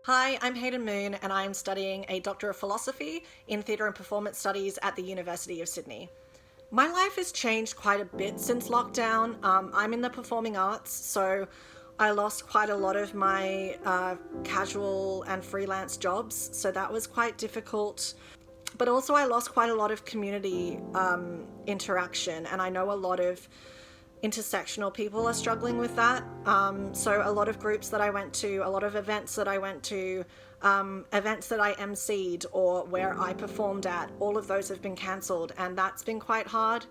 Hi, I'm Hayden Moon and I'm studying a Doctor of Philosophy in Theatre and Performance Studies at the University of Sydney. My life has changed quite a bit since lockdown. I'm in the performing arts, so I lost quite a lot of my casual and freelance jobs, so that was quite difficult. But also I lost quite a lot of community interaction, and I know a lot of intersectional people are struggling with that. So a lot of groups that I went to, a lot of events that I went to, events that I emceed or where I performed at, all of those have been cancelled, and that's been quite hard.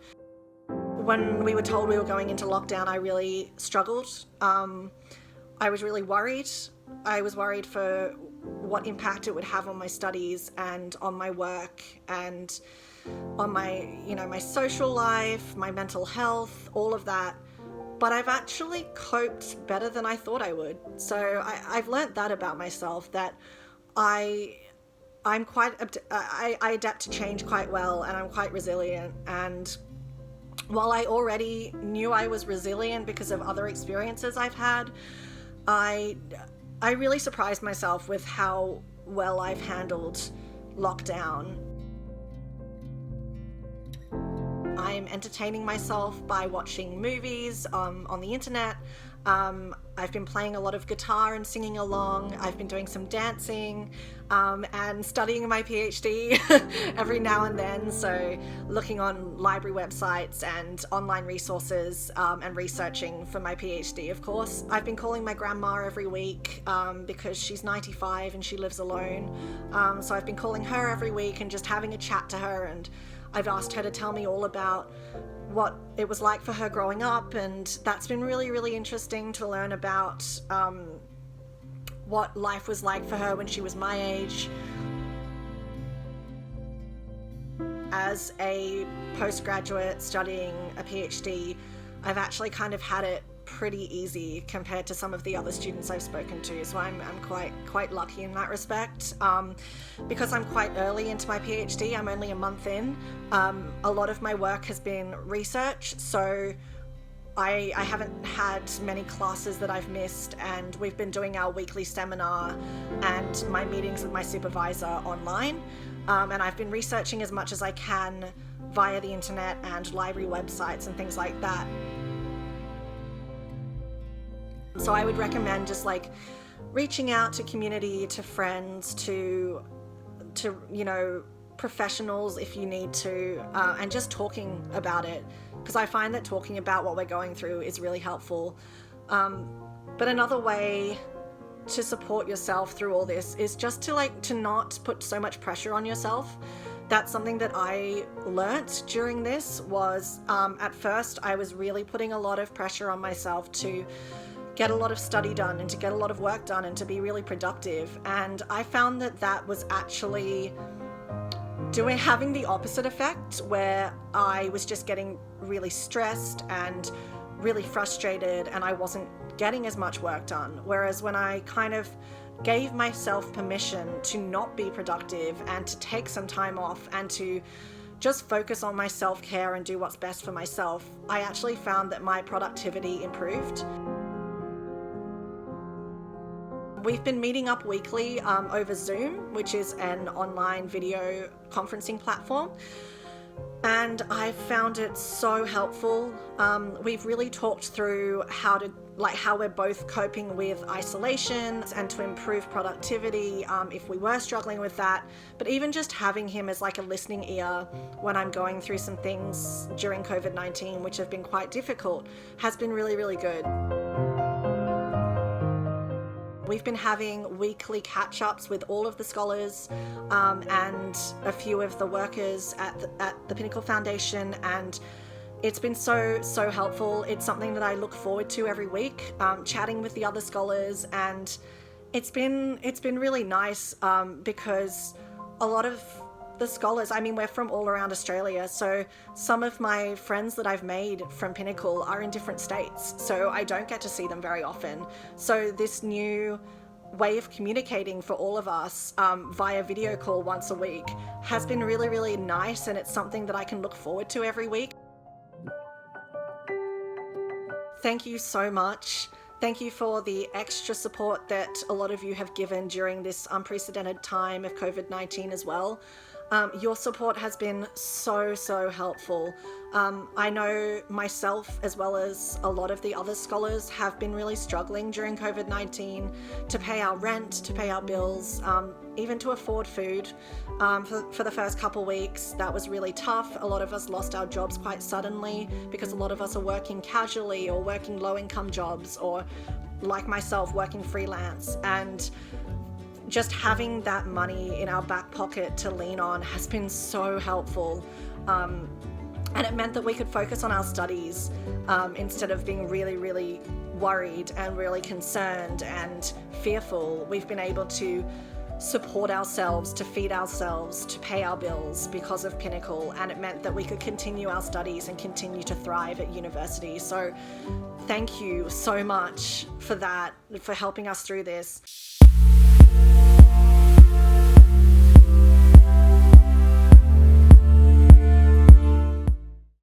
When we were told we were going into lockdown, I really struggled. I was really worried. I was worried for what impact it would have on my studies and on my work and on my social life, my mental health, all of that. But I've actually coped better than I thought I would. So I've learned that about myself, that I adapt to change quite well, and I'm quite resilient. And while I already knew I was resilient because of other experiences I've had, I really surprised myself with how well I've handled lockdown. I'm entertaining myself by watching movies on the internet. I've been playing a lot of guitar and singing along. I've been doing some dancing and studying my PhD every now and then. So looking on library websites and online resources and researching for my PhD, of course. I've been calling my grandma every week because she's 95 and she lives alone. So I've been calling her every week and just having a chat to her, and I've asked her to tell me all about what it was like for her growing up, and that's been really, really interesting to learn about what life was like for her when she was my age. As a postgraduate studying a PhD, I've actually kind of had it pretty easy compared to some of the other students I've spoken to, so I'm quite lucky in that respect. Because I'm quite early into my PhD, I'm only a month in, a lot of my work has been research, so I haven't had many classes that I've missed, and we've been doing our weekly seminar and my meetings with my supervisor online, and I've been researching as much as I can via the internet and library websites and things like that. So I would recommend just reaching out to community, to friends, to professionals if you need to, and just talking about it, because I find that talking about what we're going through is really helpful. But another way to support yourself through all this is just to not put so much pressure on yourself. That's something that I learnt during this. Was at first I was really putting a lot of pressure on myself to get a lot of study done and to get a lot of work done and to be really productive, and I found that was actually having the opposite effect, where I was just getting really stressed and really frustrated, and I wasn't getting as much work done. Whereas when I kind of gave myself permission to not be productive and to take some time off and to just focus on my self-care and do what's best for myself, I actually found that my productivity improved. We've been meeting up weekly over Zoom, which is an online video conferencing platform, and I've found it so helpful. We've really talked through how we're both coping with isolation and to improve productivity if we were struggling with that. But even just having him as a listening ear when I'm going through some things during COVID-19, which have been quite difficult, has been really, really good. We've been having weekly catch-ups with all of the scholars and a few of the workers at the Pinnacle Foundation, and it's been so helpful. It's something that I look forward to every week, chatting with the other scholars, and it's been really nice because a lot of the scholars, we're from all around Australia, so some of my friends that I've made from Pinnacle are in different states, so I don't get to see them very often. So this new way of communicating for all of us via video call once a week has been really, really nice, and it's something that I can look forward to every week. Thank you so much. Thank you for the extra support that a lot of you have given during this unprecedented time of COVID-19 as well. Your support has been so helpful. I know myself, as well as a lot of the other scholars, have been really struggling during COVID-19 to pay our rent, to pay our bills, even to afford food. For the first couple weeks, that was really tough. A lot of us lost our jobs quite suddenly because a lot of us are working casually or working low-income jobs, or like myself, working freelance. And just having that money in our back pocket to lean on has been so helpful. And it meant that we could focus on our studies instead of being really worried and really concerned and fearful. We've been able to support ourselves, to feed ourselves, to pay our bills because of Pinnacle, and it meant that we could continue our studies and continue to thrive at university. So thank you so much for that, for helping us through this.